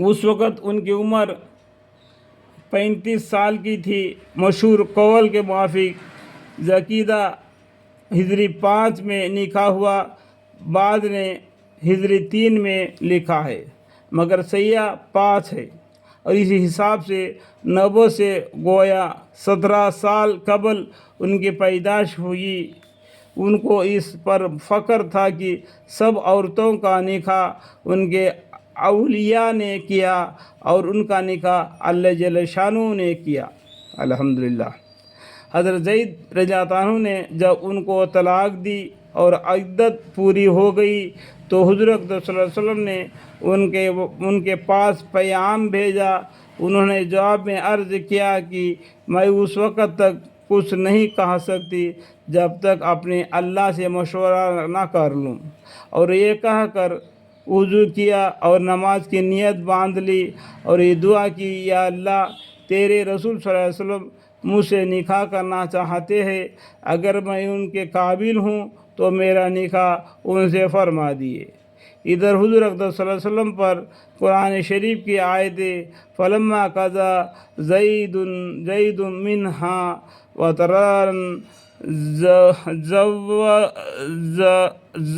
उस वक़्त उनकी उम्र 35 साल की थी। मशहूर कौल के मुआफिक ज़कीदा हिजरी 5 में निकाह हुआ, बाद ने हिजरी 3 में लिखा है, मगर सैया 5 है। और इसी हिसाब से नबो से गोया 17 साल कबल उनकी पैदाइश हुई। उनको इस पर फ़ख्र था कि सब औरतों का निकाह उनके औलिया ने किया और उनका निकाह अल्लाह जल्ल शानू ने किया। अल्हम्दुलिल्लाह। हज़रत ज़ैद रज़ियल्लाहु अन्हु ने जब उनको तलाक दी और इद्दत पूरी हो गई तो हुज़ूर अक़दस सल्लल्लाहु अलैहि वसल्लम ने उनके पास पैगाम भेजा। उन्होंने जवाब में अर्ज़ किया कि मैं उस वक़्त तक कुछ नहीं कह सकती जब तक अपने अल्लाह से मशवरा ना कर लूँ। और ये कह कर वज़ू किया और नमाज की नियत बांध ली और ये दुआ की, या अल्लाह तेरे रसूल सल्लल्लाहु अलैहि वसल्लम मुझसे निकाह करना चाहते हैं, अगर मैं उनके काबिल हूँ तो मेरा निकाह उनसे फरमा दिए। इधर हुज़ूर अक़दस सल्लल्लाहु अलैहि वसल्लम पर कुरान शरीफ की आयतें फलम्मा कज़ा ज़ैदुन मिन्हा वतरन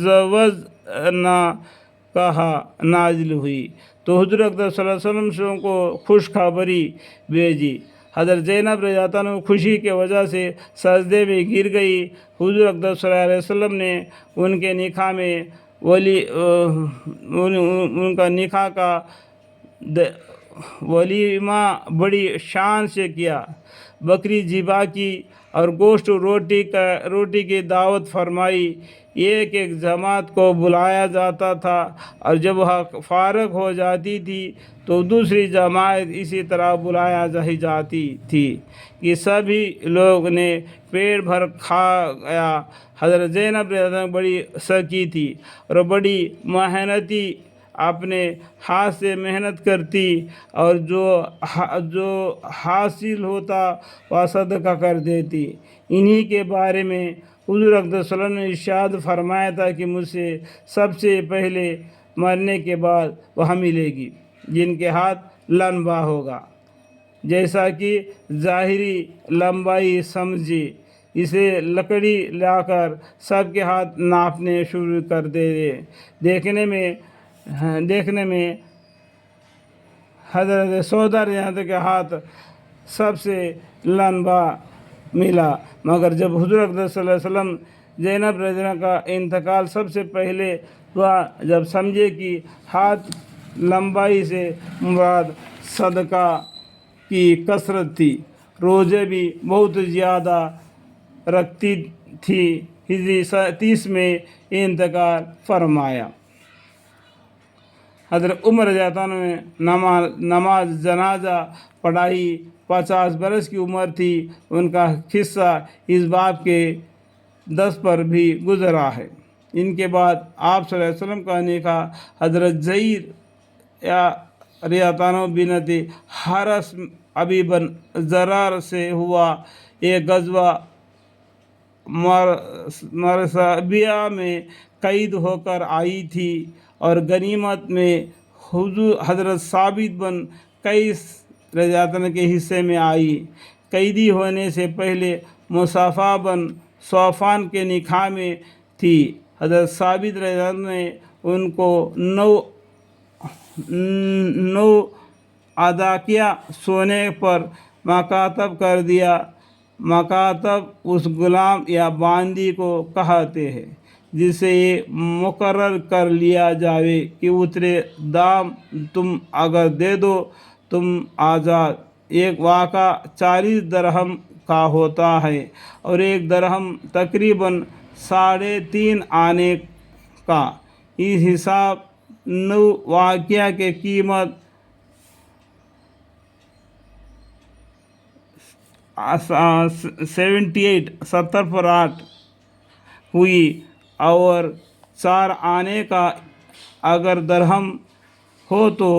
ज़वजना कहा नाजिल हुई तो हुज़ूर अक़दस सल्लल्लाहु अलैहि वसल्लम से उनको खुशखबरी भेजी। हज़रत ज़ैनब रज़ियल्लाहु अन्हा खुशी के वजह से सजदे में गिर गई। हुज़ूर अक़दस सल्लल्लाहु अलैहि वसल्लम ने उनके निकाह में उनका निकाह का वलीमा बड़ी शान से किया। बकरी ज़िबा की और गोश्त रोटी की दावत फरमाई। एक एक जमात को बुलाया जाता था और जब वह फारग हो जाती थी तो दूसरी जमात इसी तरह बुलाया जाती थी कि सभी लोग ने पेट भर खा गया। हज़रत ज़ैनब बड़ी सकी थी और बड़ी मेहनती, अपने हाथ से मेहनत करती और जो हासिल होता वह सदका कर देती। इन्हीं के बारे में हुज़ूर अक़दस सल्लल्लाहु अलैहि वसल्लम ने इरशाद फरमाया था कि मुझसे सबसे पहले मरने के बाद वह मिलेगी जिनके हाथ लंबा होगा। जैसा कि ज़ाहिरी लंबाई समझी, इसे लकड़ी लाकर सबके हाथ नापने शुरू कर दे। देखने में हज़रत सौदा रज़ियल्लाहु के हाथ सबसे लंबा मिला, मगर जब हुज़ूर अक़दस सल्लल्लाहु अलैहि वसल्लम ज़ैनब रज़ियल्लाहु का इंतकाल सबसे पहले हुआ, जब समझे कि हाथ लंबाई से मुराद सदका की कसरत थी, रोज़े भी बहुत ज़्यादा रखती थी, हिजरी 30 में इंतकाल फरमाया। हज़रत उमर रज़ियल्लाहु अन्हु ने नमाज जनाजा पढ़ाई। 50 बरस की उम्र थी। उनका किस्सा इस बाब के 10 पर भी गुज़रा है। इनके बाद आप सल्लल्लाहु अलैहि वसल्लम का निकाह हज़रत ज़ैद रज़ियल्लाहु अन्हु बिनत हारिस अबी बन ज़रार से हुआ। एक गज़वा मरसाबिया में कैद होकर आई थी और गनीमत में हज़रत साबित बन कैस रज़ियल्लाहु अन्हु के हिस्से में आई। कैदी होने से पहले मुसाफ़ा बन सौफ़ान के निकाह में थी। हज़रत साबित रज़ियल्लाहु अन्हु ने उनको 9 अदा किया, सोने पर मकातब कर दिया। मकातब उस गुलाम या बांदी को कहते हैं जिसे ये मुकर्रर कर लिया जावे कि उतरे दाम तुम अगर दे दो तुम आज़ाद। एक वाक़ा 40 दरहम का होता है और एक दरहम तकरीबन 3.5 आने का। इस हिसाब 9 वाक़या के कीमत 70 पर 8 हुई और 4 आने का अगर दरहम हो तो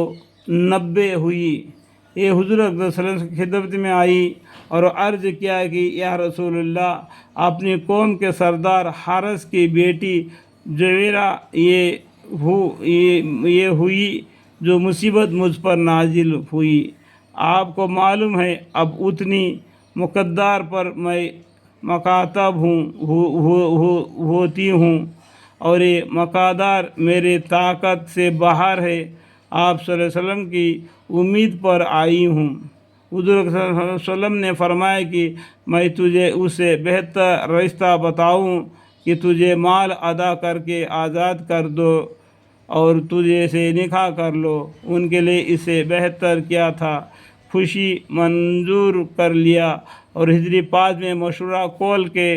90 हुई। ये हुज़ूर अक़दस सल्लल्लाहु अलैहि वसल्लम की खिदमत में आई और अर्ज़ किया कि या रसूलल्लाह, अपनी कौम के सरदार हारिस की बेटी जुवैरा ये हुई جو مصیبت مجھ پر نازل ہوئی، آپ کو معلوم ہے اب اتنی مقدار پر میں مکاتب ہوتی ہوں اور یہ مقدار میرے طاقت سے باہر ہے۔ آپ صلی اللہ علیہ وسلم کی امید پر آئی ہوں۔ حضور صلی اللہ علیہ وسلم نے فرمایا کہ میں تجھے اس سے بہتر رشتہ بتاؤں کہ تجھے مال ادا کر کے آزاد کر دو اور تجھے سے نکاح کر لو۔ ان کے لیے اس سے بہتر کیا تھا؟ خوشی منظور کر لیا اور ہجری 5 میں مشورہ قول کے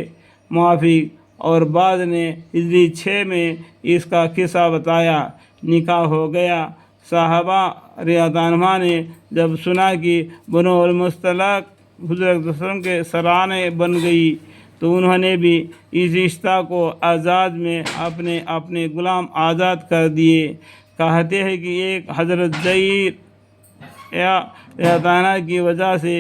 موافق، اور بعد نے ہجری 6 میں اس کا قصہ بتایا، نکاح ہو گیا۔ صحابہ رضی اللہ عنہم نے جب سنا کہ بنو المصطلق حضور صلی اللہ علیہ وسلم کے سرانے بن گئی تو انہوں نے بھی اس رشتہ کو آزاد میں اپنے اپنے غلام آزاد کر دیے۔ کہتے ہیں کہ ایک حضرت زید رضی اللہ عنہ کی وجہ سے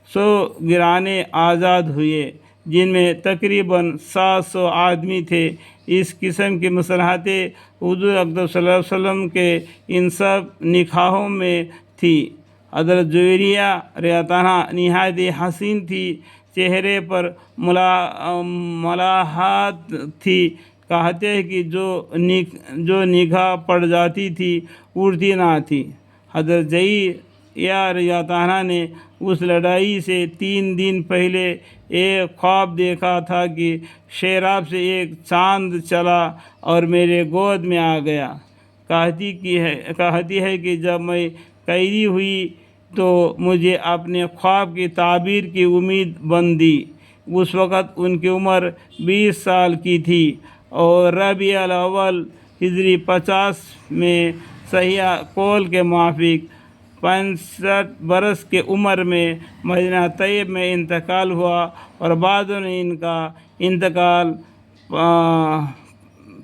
100 گرانے آزاد ہوئے، جن میں تقریباً 700 آدمی تھے۔ اس قسم کی مصلحتیں حضور اقدس صلی اللہ علیہ وسلم کے ان سب نکاحوں میں تھی۔ حضرت جویریہ رضی اللہ عنہا نہایت حسین تھی، چہرے پر ملاحت تھی۔ کہتے ہیں کہ جو نگاہ پڑ جاتی تھی اڑتی نہ تھی۔ حضرت جویریہ رضی اللہ عنہ نے اس لڑائی سے 3 دن پہلے ایک خواب دیکھا تھا کہ شیراب سے ایک چاند چلا اور میرے گود میں آ گیا۔ کہتی ہے کہ جب میں قیدی ہوئی تو مجھے اپنے خواب کی تعبیر کی امید بندھی۔ اس وقت ان کی عمر 20 سال کی تھی اور ربیع الاول ہجری 50 میں صحیح قول کے موافق 65 برس کی عمر میں مدینہ طیب میں انتقال ہوا، اور بعضوں نے ان کا انتقال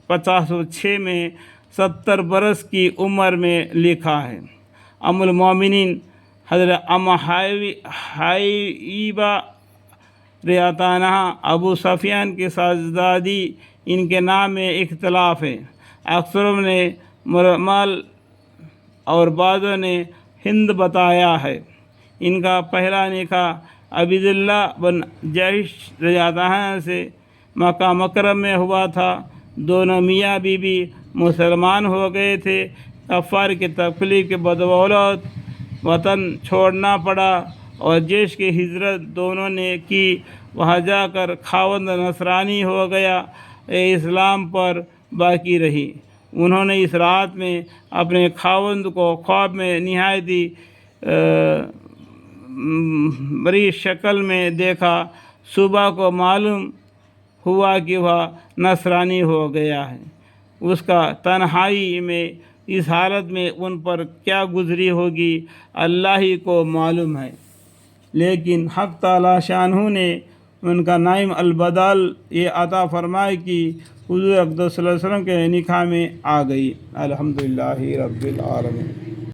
506 میں 70 برس کی عمر میں لکھا ہے۔ ام المومنین حضرت حبیبہ رضی اللہ عنہا ابو سفیان کی شہزادی، ان کے نام میں اختلاف ہے۔ اکثروں نے مرمل اور بعضوں نے ہند بتایا ہے۔ ان کا پہلا نکاح عبیداللہ بن جحش رضی اللہ عنہ سے مکہ مکرمہ میں ہوا تھا۔ دونوں میاں بیوی مسلمان ہو گئے تھے۔ کفار کی تکلیف کے بدولت وطن چھوڑنا پڑا اور جیش کی ہجرت دونوں نے کی۔ وہاں جا کر خاوند نصرانی ہو گیا، اسلام پر باقی رہی۔ انہوں نے اس رات میں اپنے خاوند کو خواب میں نہایت بری شکل میں دیکھا۔ صبح کو معلوم ہوا کہ وہ نصرانی ہو گیا ہے۔ اس کا تنہائی میں اس حالت میں ان پر کیا گزری ہوگی اللہ ہی کو معلوم ہے، لیکن حق تعالی شانہ نے ان کا نعیم البدل یہ عطا فرمائے کہ حضور اقدس صلی اللہ علیہ وسلم کے نکاح میں آ گئی۔ الحمدللہ رب العالمین۔